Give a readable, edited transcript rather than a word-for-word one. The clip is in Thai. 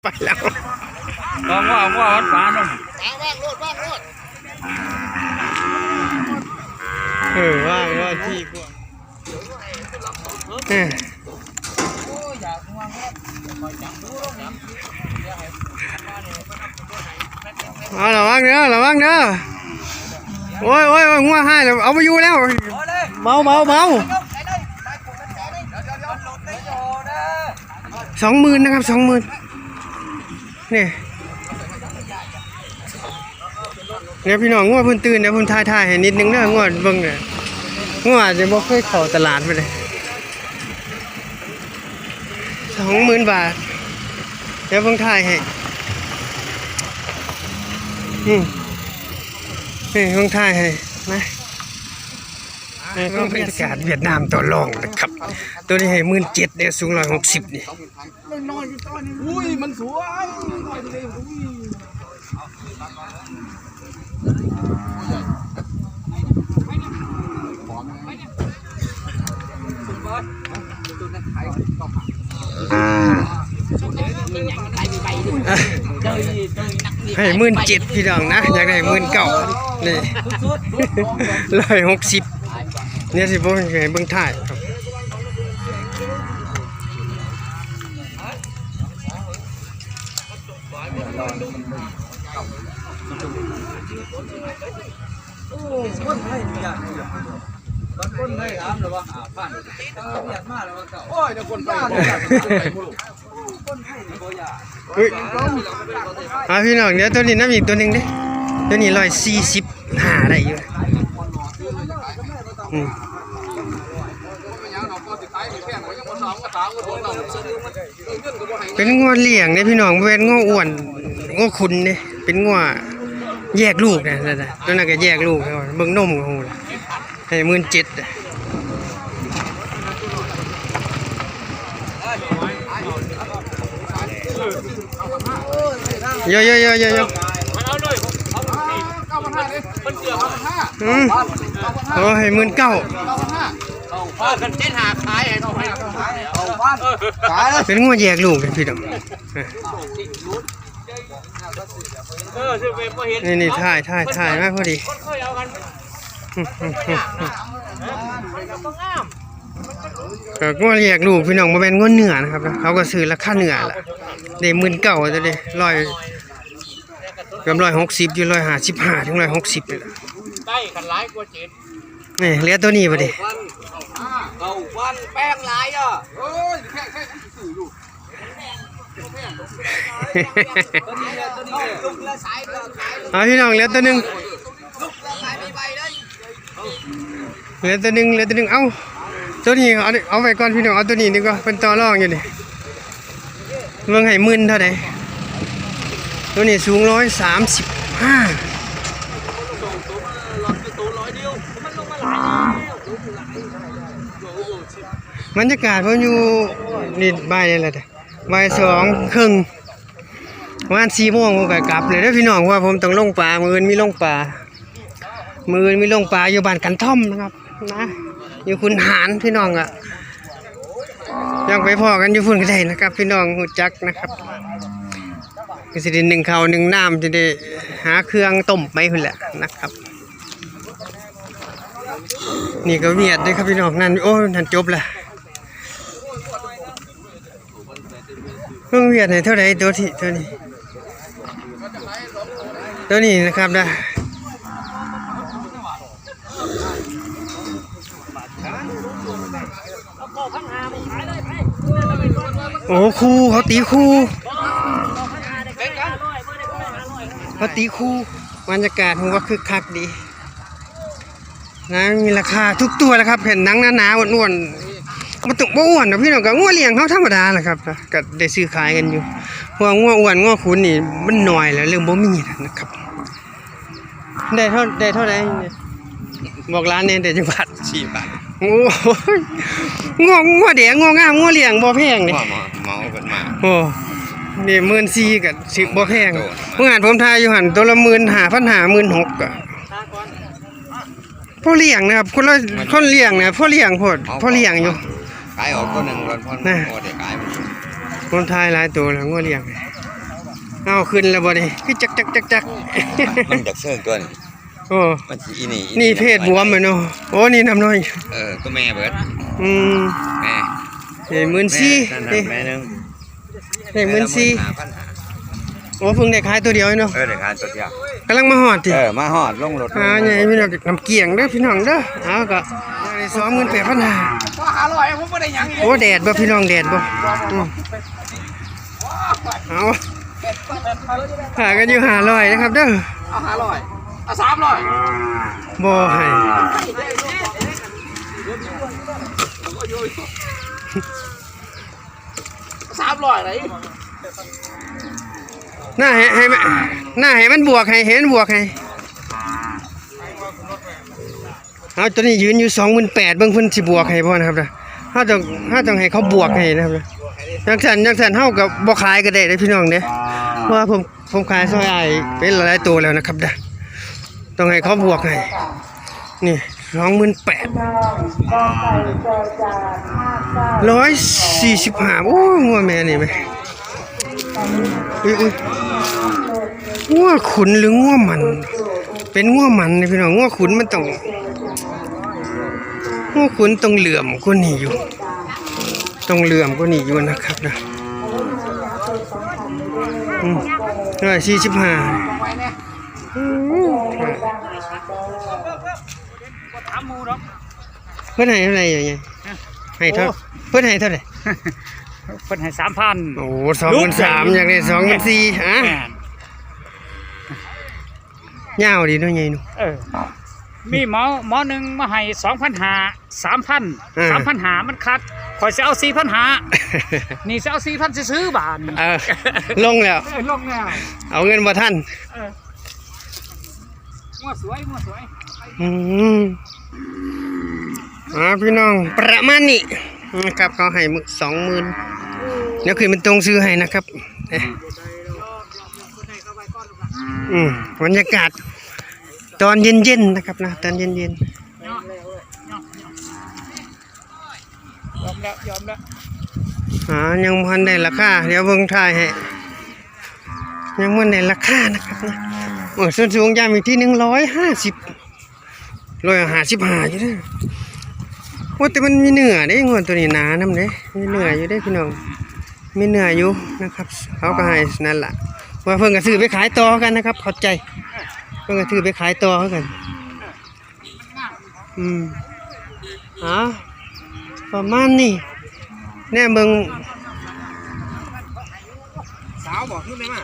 ไปแล้วว่าวัดป่านุ่มว่างรถว่างที่กว่าระวังเด้อโอ้ยงัวให้แล้วเอาไปอยู่แล้วเมา20,000นะครับ20,000เนี่ยพี่น้องงัวเพิ่นตื่นเดี๋ยวผมถ่ายให้นิดนึงเด้องัวเบิ่งเนี่ยงัวอาจจะบ่เคยเข้าตลาดไปเลย20,000 บาทเดี๋ยวผมถ่ายให้ผมถ่ายให้นะนี่ก็บรรยากาศเวียดนามต่อรองนะครับตัวนี้ให้17,000เนี่ยสูง160นี่อุ้ยมันสวยให้17,000พี่น้องนะอยากได้19,000นี่160เนี่ยสิบ่ให้เบิ่งถ่ายครับคนไทยอยากคนไทยถามหรือว่าผ่านอยากมาแล้วก็โอ้ยเดี๋ยวคนบ้าเลยคนไทยบ่อยากพี่น้องเดี๋ยวตัวนี้น้ำอีกตัวหนึ่งดิตัวนี้145ได้อยู่เป็นงัวเลี้ยงเนี่ยพี่น้องเป็นงัวอ้วนงัวขุนเนี่ยเป็นงัวแยกลูกนะตัวนั้นก็แยกลูกเบิ่งนมของเราให้17,000เยอะโอ้ให้19,000เป็นงัวแยกลูกพี่น้องนี่ถ่ายมาพอดีงัวแยกลูกพี่น้องมาเป็นงัวเนื้อนะครับเขาก็ซื้อราคาเนื้อละได้19,000จะได้เกือบ160อยู่155ถึง160นี่แหละได้กันหลายกว่า7นี่เหลือตัวนี้บ่ดิวันแป้งหลายอ่ะเอ้ยแค่สื่ออยู่พี่น้องเหลือตัวนึงเหลือตัวนึงเอ้าตัวนี้เอาไปก่อนพี่น้องเอาตัวนี้ดีกว่าเป็นต่อรองอยู่นี่เบิ่งให้10,000เท่าใดตัวนี้สูง135บรรยากาศผมอยู่นี่บ่ายนี่แหละบ่าย2:30ประมาณ4 โมงผมก็กลับเลยเด้อพี่น้องว่าผมต้องลงป่ามื้ออื่นมีลงป่าอยู่บ้านกันท่อมนะครับนะอยู่คุณหารพี่น้องอ่ะยังไปพอกันอยู่พุ่นก็ได้นะครับพี่น้องฮู้จักนะครับก็สิได้1ข้าว1น้ำจะได้หาเครื่องต้มไปพุ่นแหละนะครับนี่ก็เวียดด้วยครับพี่น้องนั่นโอ้นั่นจบละเพิ่งเวียดให้เท่าไหร่ตัวนี้นะครับนะโอ้คู่เขาตีคู่บรรยากาศผมว่าคึกคักดีนะมีราคาทุกตัวแล้วครับเห็นหนังหนาๆอ้วนๆมันตกบ่อ้วนนะพี่น้องก็งัวเลี้ยงเขาธรรมดาแหละครับก็ได้ซื้อขายกันอยู่เพราะงัวอ้วนงัวขุนนี่มันน้อยแล้วเรื่องบ่มีนะครับได้เท่าไหร่บอกร้านเนี่ยได้จังหวัด4 บาทโอ้ยงัวแดงงัวงามงัวเลี้ยงบ่แพงนี่เมาเพิ่นมาโอ้นี่14,000ก็สิบ่แพงเมื่อวานผมทายอยู่หั่นตัวละ15,000 16,000ก็พ่อเลี้ยงนะครับคนเลี้ยงนะพ่อเลี้ยงอยู่ขายออกตัวนึงรถพ่อได้ขายผมทายหลายตัวแล้วงัวเลี้ยง เอาขึ้นแล้วบ่นี่คือจัก มันจากเชิงตัวนี่ โอ้ มันสิอีนี่ นี่เพศบวมเหรอเนาะโอ้นี่น้ำน้อย ก็แม่เบิด อืม แม่ เฮ้ย14,000 นั่น นี่ แม่นึง เฮ้ย14,000โอ้เพิ่งได้ขายตัวเดียวเนาะ เดี๋ยวขายตัวเดียว กำลังมาฮอดติ มาหอดลงรถ ใหญ่พี่น้องน้ำเกียงเด้อพี่น้องเด้อเอาก็ได้28,500 500ผมบ่ได้หยัง โอ้แดดบ่พี่น้องแดดบ่เอาหากันอยู่500นะครับเด้อ เอา500เอา300 บ่ให้ 300ไหน หน้าให้มันบวกให้เห็นบวกให้เอาตัวนี้ยืนอยู่28,000เบิ่งเพิ่นสิบวกให้บ่นะครับเด้อเฮาต้องให้เขาบวกให้นะครับเด้อจังซั่นเฮาก็บ่ขายก็ได้เด้อพี่น้องเด้อเพราะว่าผมขายซอยอ้ายเป็นหลายๆตัวแล้วนะครับเด้อต้องให้เขาบวกให้นี่145,000โอ้งัวแม่นี่แม่อุ๊ยงัวขุนหรืองัวมันเป็นงัวมันนี่พี่น้องงัวขุนมันต้องงัวขุนต้องเหลื่อมกว่านี้อยู่ต้องเหลื่อมกว่านี้อยู่นะครับนะ145เพิ่นให้เท่าไหร่อย่างเงี้ยให้เท่าเพิ่นให้เท่าไหร่ เพิ่นให้3,000 โอ้23,000อยากได้24,000ฮะยาวดีเนาะใหญ่หนู มีหมอหนึงมาให้2,500 3,000 3,500มันคัดข่อยสิเอา4,500นี่สิเอา4,000ซื้อๆบาทนี่ ลงแล้ว ลงแล้ว เอาเงินบ่ทัน งัวสวย พี่น้องประมาณนี้นะครับเขาให้มึก20,000เดี๋ยวคืนมันตรงซื้อให้นะครับบรรยากาศตอนเย็นๆนะครับนะตอนเย็น ยอมแล้ว ๆยังพันได้ราคาเดี๋ยวเบิ่งถ่ายให้ยังมันได้ราคานะครับนะส่วนสูงยามอีกที่150 155อยู่เด้อว่าแต่มันมีเนื้อเด้งวดตัวนี้หนานํเด้มีเนื้ออยู่เด้พี่น้องมีเนื้ออยู่นะครับเขาก็ให้นั่นล่ะว่าเพิ่นก็ซื้อไปขายต่อกันนะครับเข้าใจเพิ่นก็ซื้อไปขายต่อกันประมาณนี้แน่เบิ่ง สาวบอกขึ้นได้มา